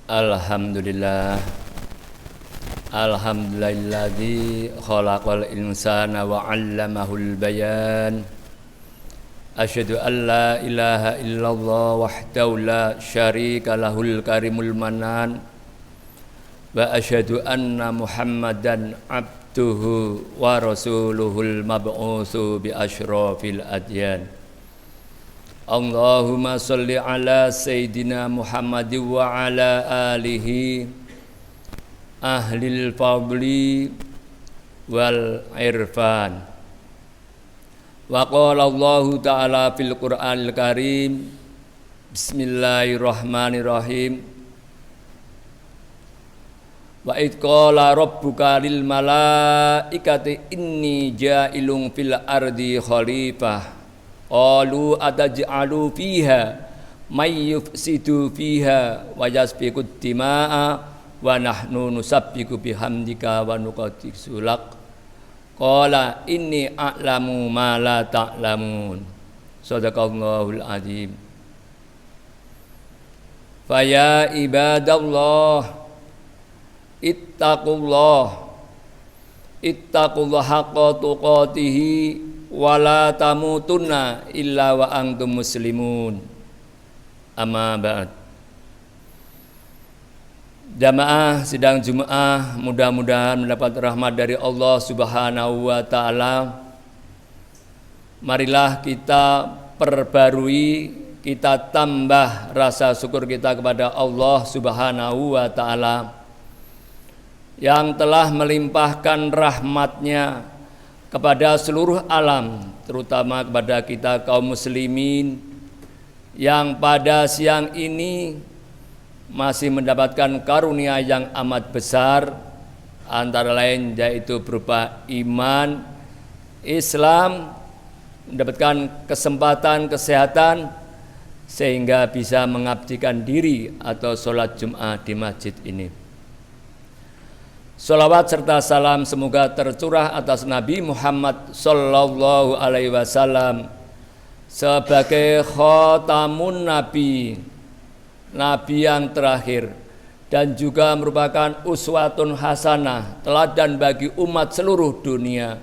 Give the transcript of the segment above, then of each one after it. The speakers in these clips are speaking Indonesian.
Alhamdulillah. Alhamdulillahilladzi khalaqal insana wa 'allamahul bayan. Asyhadu an la ilaha illallah wahdahu la syarika lahul karimul manan. Wa asyhadu anna Muhammadan abduhu wa rasuluhul mab'utsu bi asyrafil adyan. Allahumma sholli ala Sayyidina Muhammad wa ala alihi ahlil fadli wal irfan. Wa qala Allah ta'ala fil Qur'anil Karim. Bismillahirrahmanirrahim. Wa id qala rabbuka lil malaikati inni ja'ilun fil ardi khalifah. Qalu ataj'alu fiha may yufsidu fiha wa yasfiku dima'a wa nahnu nusabbihu bihamdika wa nuqaddisu lak. Qala inni a'lamu ma la ta'lamun. Shadaqallahul azim. Fa ya ibadallah ittaqullah haqqa tuqatih wala tamutunna illa wa antum muslimun. Amma ba'd. Jamaah sidang Jumat mudah-mudahan mendapat rahmat dari Allah Subhanahu wa taala. Marilah kita perbarui, kita tambah rasa syukur kita kepada Allah Subhanahu wa taala yang telah melimpahkan rahmat-Nya kepada seluruh alam, terutama kepada kita kaum muslimin yang pada siang ini masih mendapatkan karunia yang amat besar, antara lain yaitu berupa iman, Islam, mendapatkan kesempatan kesehatan sehingga bisa mengabdikan diri atau sholat Jumat di masjid ini. Salawat serta salam semoga tercurah atas Nabi Muhammad sallallahu alaihi wasallam sebagai khatamun nabi, nabi yang terakhir, dan juga merupakan uswatun hasanah, teladan bagi umat seluruh dunia,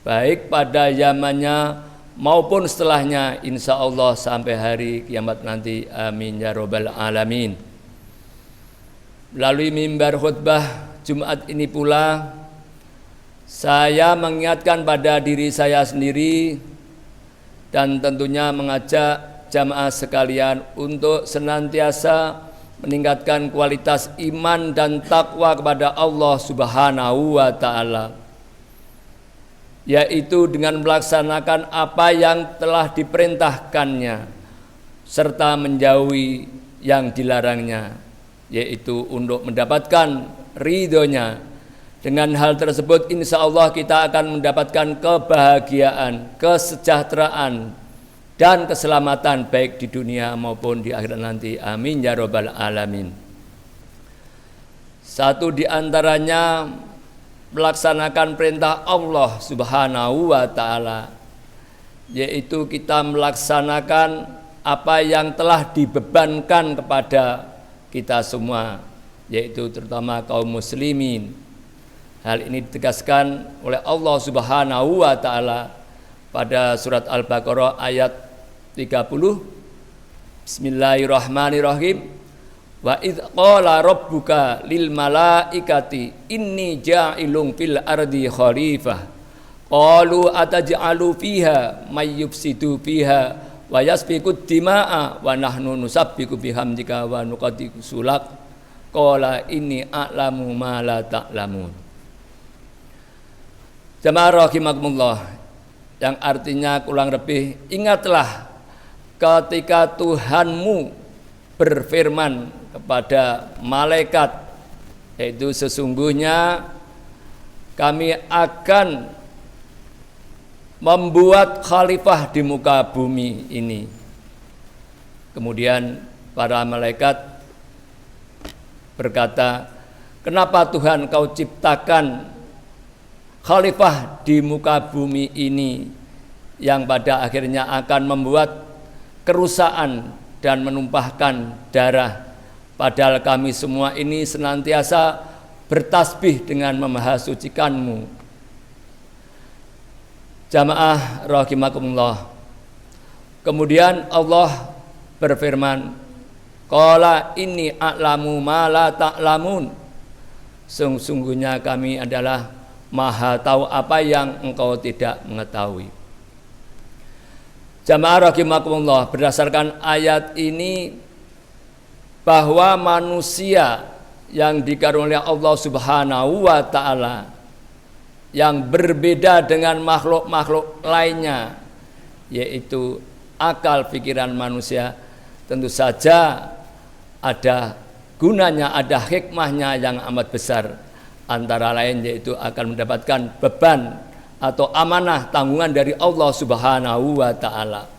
baik pada zamannya maupun setelahnya, insya Allah sampai hari kiamat nanti. Amin ya robbal alamin. Melalui mimbar khutbah Jumat ini pula saya mengingatkan pada diri saya sendiri dan tentunya mengajak jamaah sekalian untuk senantiasa meningkatkan kualitas iman dan takwa kepada Allah Subhanahu wa taala, yaitu dengan melaksanakan apa yang telah diperintahkannya serta menjauhi yang dilarangnya, yaitu untuk mendapatkan ridhonya. Dengan hal tersebut insya Allah kita akan mendapatkan kebahagiaan, kesejahteraan, dan keselamatan baik di dunia maupun di akhirat nanti. Amin ya robbal alamin. Satu di antaranya melaksanakan perintah Allah Subhanahu wa ta'ala, yaitu kita melaksanakan apa yang telah dibebankan kepada kita semua, yaitu terutama kaum muslimin. Hal ini ditegaskan oleh Allah Subhanahu wa taala pada surat Al-Baqarah ayat 30. Bismillahirrahmanirrahim. Wa idz qala rabbuka lil malaikati inni ja'ilun fil ardi khalifah. Qalu ataj'alu fiha may yufsidu fiha wa yasfiku dima'a wa nahnu nusabbihu bihamdika wa nuqaddisu lak. Qala inni a'lamu ma la ta'lamun. Jamaah rahimakumullah, yang artinya kurang lebih, ingatlah ketika Tuhanmu berfirman kepada malaikat, yaitu sesungguhnya kami akan membuat khalifah di muka bumi ini. Kemudian para malaikat berkata, kenapa Tuhan kau ciptakan khalifah di muka bumi ini yang pada akhirnya akan membuat kerusakan dan menumpahkan darah Padahal kami semua ini senantiasa bertasbih dengan memahasucikanmu. Jamaah rahimakumullah. Kemudian Allah berfirman, qala inni a'lamu ma la ta'lamun. Sungguhnya kami adalah maha tahu apa yang engkau tidak mengetahui. Jamaah rahimakumullah, berdasarkan ayat ini bahwa manusia yang dikaruniai Allah Subhanahu wa taala yang berbeda dengan makhluk-makhluk lainnya, yaitu akal pikiran manusia, tentu saja ada gunanya, ada hikmahnya yang amat besar. Antara lain yaitu akan mendapatkan beban atau amanah tanggungan dari Allah Subhanahu wa taala.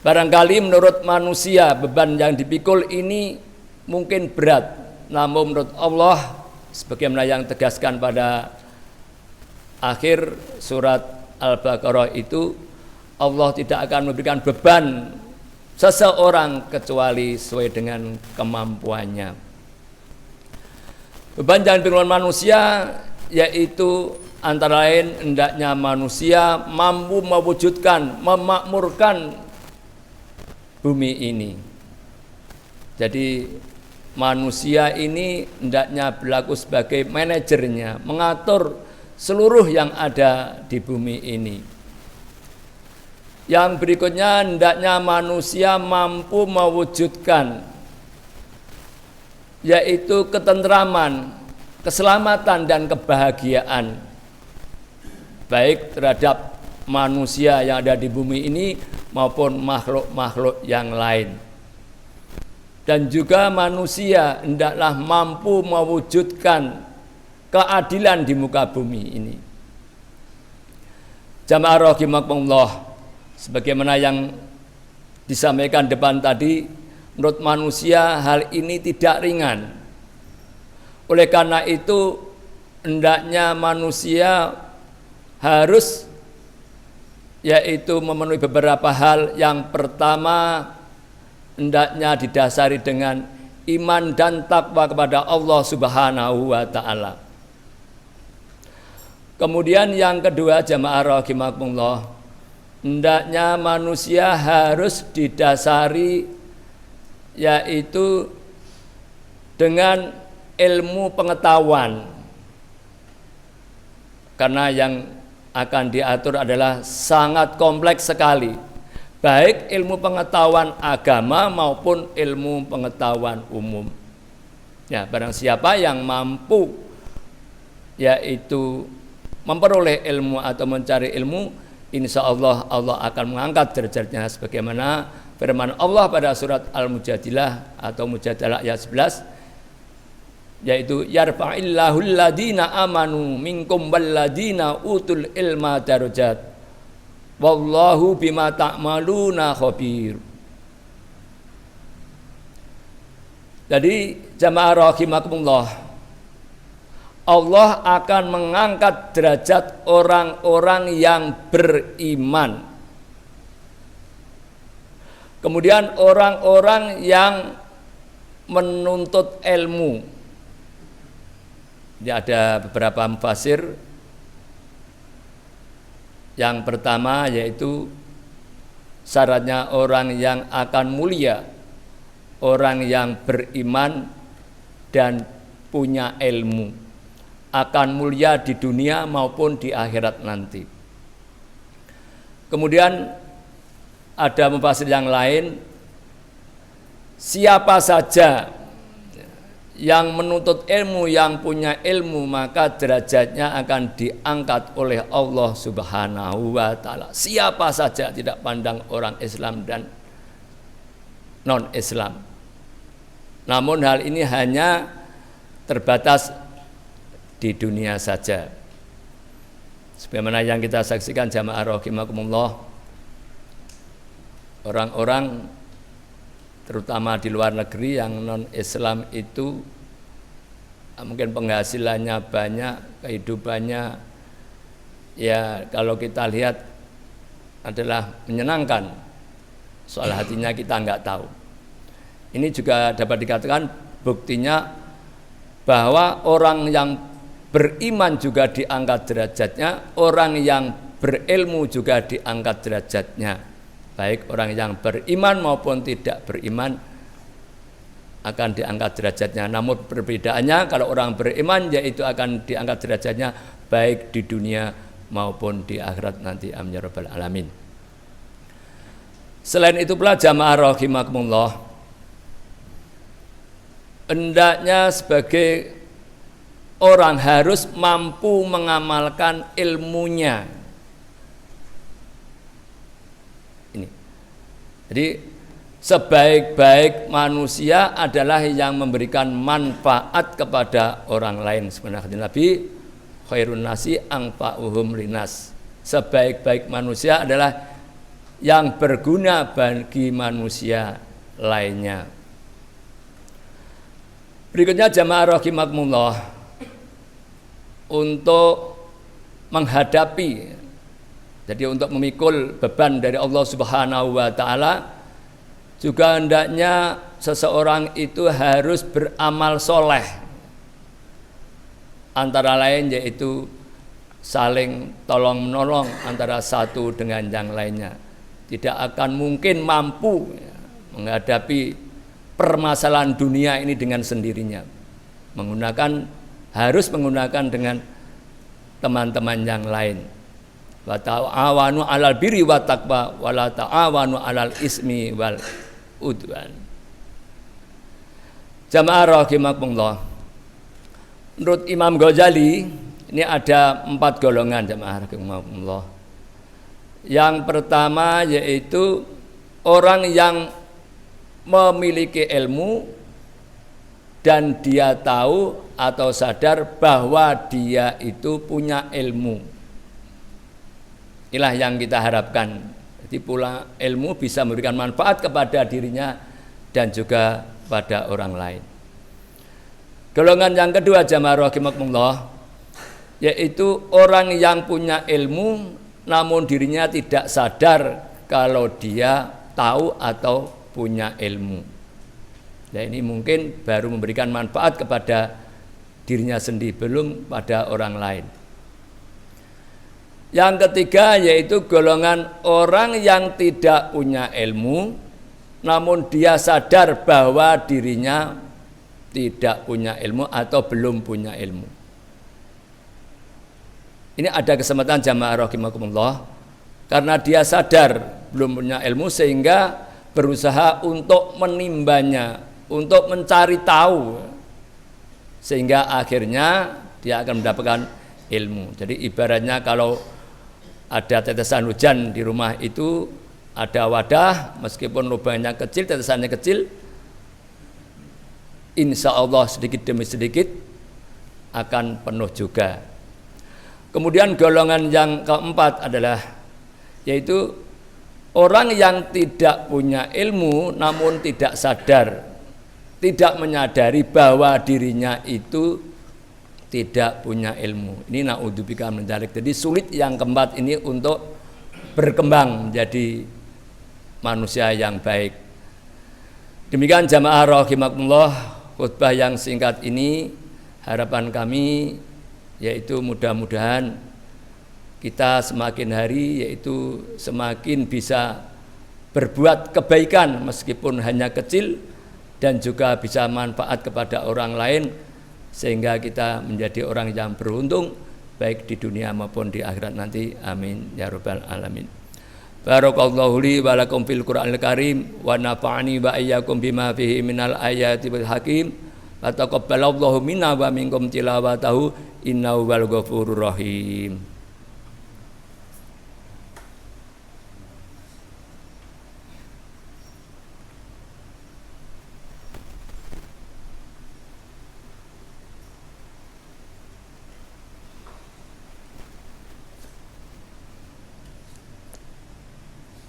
Barangkali menurut manusia beban yang dipikul ini mungkin berat, namun menurut Allah, sebagaimana yang tegaskan pada akhir surat Al-Baqarah itu, Allah tidak akan memberikan beban seseorang kecuali sesuai dengan kemampuannya. Beban yang dipikul manusia yaitu antara lain hendaknya manusia mampu mewujudkan, memakmurkan bumi ini. Jadi manusia ini hendaknya berlaku sebagai manajernya, mengatur seluruh yang ada di bumi ini. Yang berikutnya, hendaknya manusia mampu mewujudkan yaitu ketentraman, keselamatan dan kebahagiaan baik terhadap manusia yang ada di bumi ini maupun makhluk-makhluk yang lain. Dan juga manusia hendaklah mampu mewujudkan keadilan di muka bumi ini. Jamaah rahimakumullah, sebagaimana yang disampaikan depan tadi, menurut manusia hal ini tidak ringan. Oleh karena itu hendaknya manusia harus yaitu memenuhi beberapa hal. Yang pertama, hendaknya didasari dengan iman dan takwa kepada Allah Subhanahu wa taala. Kemudian yang kedua, jamaah rahimakumullah, hendaknya manusia harus didasari yaitu dengan ilmu pengetahuan. Karena yang akan diatur adalah sangat kompleks sekali, baik ilmu pengetahuan agama maupun ilmu pengetahuan umum. Ya, barang siapa yang mampu yaitu memperoleh ilmu atau mencari ilmu, insya Allah Allah akan mengangkat derajatnya, sebagaimana firman Allah pada surat Al-Mujadilah atau Mujadalah ayat 11, yaitu yarfa'illahu alladhina amanu minkum walladhina utul ilma darajat wallahu bima ta'maluna khabir. Jadi jamaah rahimakumullah, Allah akan mengangkat derajat orang-orang yang beriman. Kemudian orang-orang yang menuntut ilmu. Ini ada beberapa mufasir. Yang pertama yaitu syaratnya orang yang akan mulia, orang yang beriman dan punya ilmu, akan mulia di dunia maupun di akhirat nanti. Kemudian ada mufasir yang lain, siapa saja yang menuntut ilmu, yang punya ilmu, maka derajatnya akan diangkat oleh Allah Subhanahu wa taala. Siapa saja, tidak pandang orang Islam dan non-Islam. Namun hal ini hanya terbatas di dunia saja. Sebagaimana yang kita saksikan jamaah rahimakumullah, orang-orang terutama di luar negeri yang non-Islam itu mungkin penghasilannya banyak, kehidupannya ya kalau kita lihat adalah menyenangkan. Soal hatinya kita nggak tahu. Ini juga dapat dikatakan buktinya bahwa orang yang beriman juga diangkat derajatnya, orang yang berilmu juga diangkat derajatnya. Baik orang yang beriman maupun tidak beriman akan diangkat derajatnya. Namun perbedaannya kalau orang beriman yaitu akan diangkat derajatnya baik di dunia maupun di akhirat nanti. Amin ya rabbal alamin. Selain itu pula jamaah rahimakumullah, hendaknya sebagai orang harus mampu mengamalkan ilmunya. Ini. Jadi sebaik-baik manusia adalah yang memberikan manfaat kepada orang lain. Sebenarnya Nabi khairun nasi anfa'uhum linas. Sebaik-baik manusia adalah yang berguna bagi manusia lainnya. Berikutnya jamaah rahimakumullah, untuk menghadapi, jadi untuk memikul beban dari Allah Subhanahu wa taala, juga hendaknya seseorang itu harus beramal soleh. Antara lain yaitu saling tolong menolong antara satu dengan yang lainnya. Tidak akan mungkin mampu menghadapi permasalahan dunia ini dengan sendirinya. Harus menggunakan dengan teman-teman yang lain. Wa ta'awanu 'alal birri wat taqwa wa la ta'awanu 'alal ismi wal udwan. Jamaah rahimakumullah. Menurut Imam Ghazali ini ada 4 golongan jamaah rahimakumullah. Yang pertama yaitu orang yang memiliki ilmu dan dia tahu atau sadar bahwa dia itu punya ilmu. Inilah yang kita harapkan. Jadi pula ilmu bisa memberikan manfaat kepada dirinya dan juga pada orang lain. Golongan yang kedua jamaah rahimakumullah, yaitu orang yang punya ilmu namun dirinya tidak sadar kalau dia tahu atau punya ilmu. Nah ini mungkin baru memberikan manfaat kepada dirinya sendiri, belum pada orang lain. Yang ketiga yaitu golongan orang yang tidak punya ilmu, namun dia sadar bahwa dirinya tidak punya ilmu atau belum punya ilmu. Ini ada kesempatan jamaah rahimakumullah, karena dia sadar belum punya ilmu sehingga berusaha untuk menimbanya, untuk mencari tahu, sehingga akhirnya dia akan mendapatkan ilmu. Jadi ibaratnya kalau ada tetesan hujan di rumah itu, ada wadah, meskipun lubangnya kecil, tetesannya kecil, insya Allah sedikit demi sedikit akan penuh juga. Kemudian golongan yang keempat adalah yaitu orang yang tidak punya ilmu namun tidak sadar, tidak menyadari bahwa dirinya itu tidak punya ilmu. Ini naudzubillah min dzalik. Jadi sulit yang keempat ini untuk berkembang menjadi manusia yang baik. Demikian jamaah rahimakumullah, khutbah yang singkat ini harapan kami yaitu mudah-mudahan kita semakin hari yaitu semakin bisa berbuat kebaikan meskipun hanya kecil dan juga bisa manfaat kepada orang lain sehingga kita menjadi orang yang beruntung baik di dunia maupun di akhirat nanti. Amin ya rabbal alamin. Barakallahu li wa lakum fil Qur'anil Karim wa nafa'ani wa iyyakum bima fihi minal ayati wal hakim. Wa taqabbalallahu minna wa minkum tilawatahu innahu wal ghafurur rahim.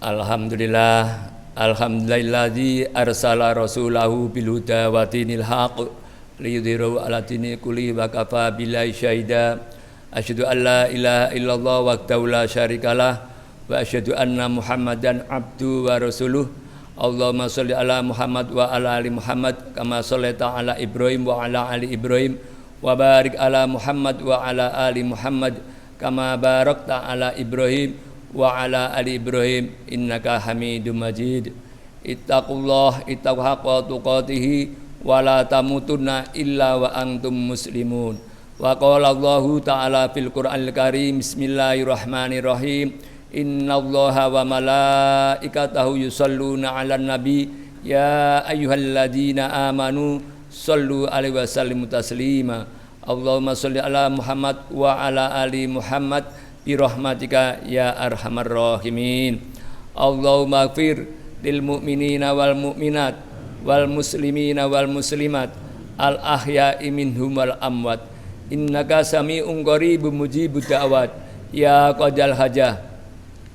Alhamdulillah, alhamdulilladzi arsala rasulahu bil huda wa dinil haqq liyudhhirahu 'ala dini kulli wa kafa billahi syahida. Asyhadu an la ilaha illallah wahdahu la syarikalah wa asyhadu anna Muhammadan abdu wa rasuluh. Allahumma sholli ala Muhammad wa ala ali Muhammad kama shallaita ala Ibrahim wa ala ali Ibrahim wa barik ala Muhammad wa ala ali Muhammad kama barakta ala Ibrahim wa ala ali Ibrahim innaka Hamidum Majid. Ittaqullah haqqa tuqatih wa la tamutunna illa wa antum muslimun. Wa qala Allahu ta'ala fil Qur'anil Karim bismillahirrahmanirrahim. Innallaha wa malaikatahu yusholluna 'alan nabi ya ayyuhalladzina amanu shollu 'alaihi wa sallimu taslima. Allahumma sholli ala Muhammad wa ala ali Muhammad bi rahmatika ya arhamar rahimin. Allahumma ighfir lil mu'minina wal mu'minat wal muslimina wal muslimat al ahya'i minhum wal amwat innaka sami'un qaribun mujibud da'wat ya qadal hajah.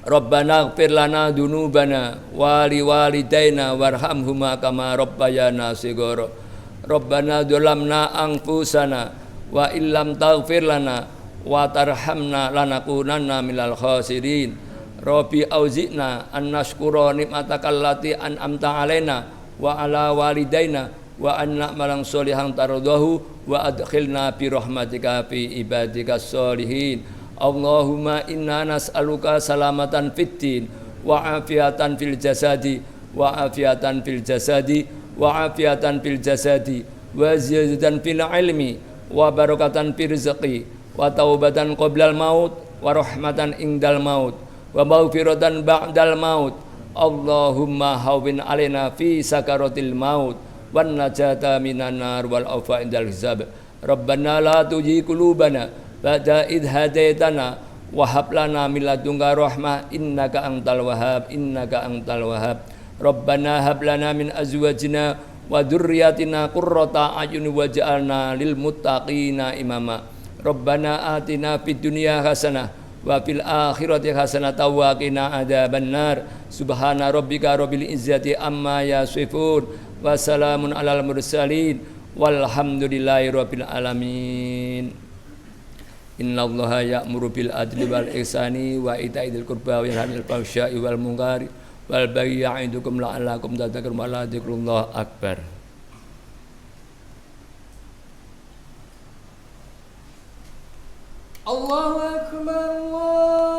Rabbana ighfir lana dzunubana wa liwalidayna warhamhuma kama rabbayana shighara. Rabbana dzalamna anfusana wa illam taghfir lana wa tarhamna lanakunanna minal khasirin. Rabbi auzi'na an nashkura ni'mataka allati an'amta 'alaina wa 'ala walidayna wa an na'malan sholihan tardahu wa adkhilna bi rahmatika fi ibadikas sholihin. Allahumma inna nas'aluka salamatan fid din wa afiatan fil jasadi wa afiatan fil jasadi wa afiatan fil jasadi wa ziyadatan fil ilmi wa barakatan fil rizqi wa taubatan qoblal maut wa rahmatan indal maut wa maghfiratan ba'dal maut. Allahumma hawwin alaina fi sakaratil maut wan najata minan nar wal afa indal hisab. Rabbana la tuzigh qulubana ba'da idh hadaitana wa hab lana min ladunka rahmah innaka antal wahhab innaka antal wahhab. Rabbana hab lana min azwajina wa dzurriyyatina qurrata a'yun waj'alna lil muttaqina imama. Rabbana atina fid dunya hasanah wa fil akhirati hasanah wa qina adzabannar. Subhana rabbika rabbil izzati amma yasifun wa salamun alal mursalin walhamdulillahi rabbil alamin. Innallaha ya'muru bil adli wal ihsani wa ita'i dzil qurba wa yanha 'anil fahsya'i wal munkari wal baghi ya'idukum la'allakum tadhakkarun. Wa la dzikrullah akbar. Allahu akbar.